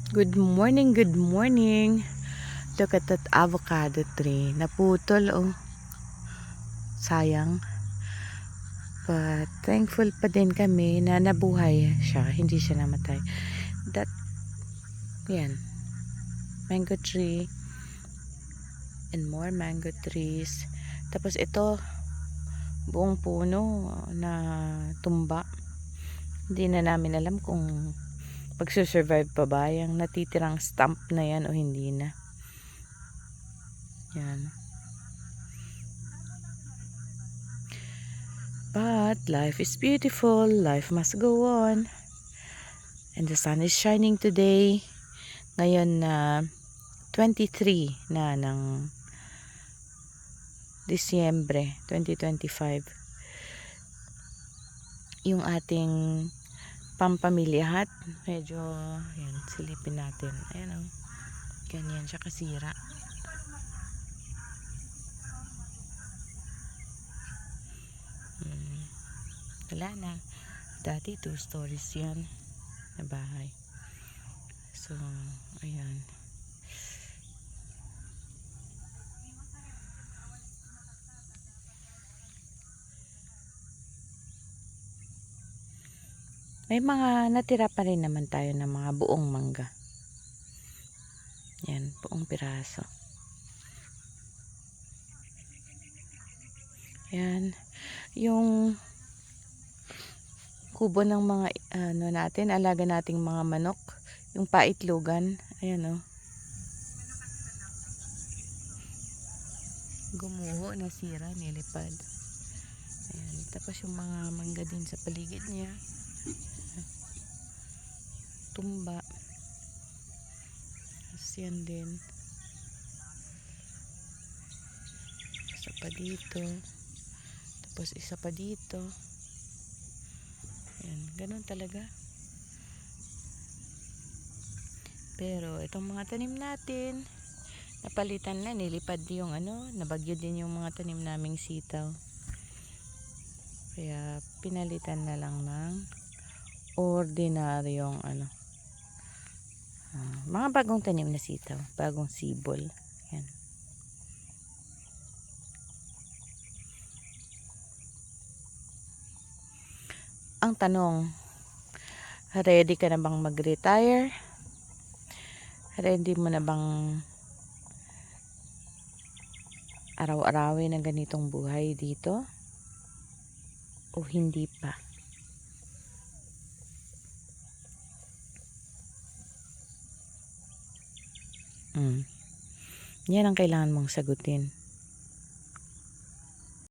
Good morning, good morning. Look at that avocado tree. Naputol, oh. Sayang. But thankful pa din kami na nabuhay siya. Hindi siya namatay. That, yan. Mango tree. And more mango trees. Tapos ito, buong puno na tumba. Hindi na namin alam kung pagsusurvive pa ba yung natitirang stump na yan o hindi na. Yan. But life is beautiful, life must go on. And the sun is shining today. Ngayon na 23 na ng Disyembre 2025. Yung ating pampamilya hat, medyo yan, silipin natin. Ayan oh. Ganyan siya kasira. Wala na. Dati 2 stories yan na bahay. So, ayan. May mga natira pa rin naman tayo ng mga buong mangga. Yan, buong piraso. Yan. Yung kubo ng mga ano natin, alaga nating mga manok, yung paitlogan, ayan oh. Gumuho, nasira, nilipad. Ayan, tapos yung mga mangga din sa paligid niya. Tumba. Tapos yan din. Isa pa dito. Tapos isa pa dito. Ayan, ganun talaga. Pero itong mga tanim natin, napalitan na, nilipad yung ano, nabagyo din yung mga tanim naming sitaw. Kaya pinalitan na lang ng ordinaryong ano, mga bagong tanim na sitaw, bagong sibol. Yan. Ang tanong, ready ka na bang mag-retire? Ready mo na bang araw-arawin ng ganitong buhay dito? O hindi pa? Yan ang kailangan mong sagutin.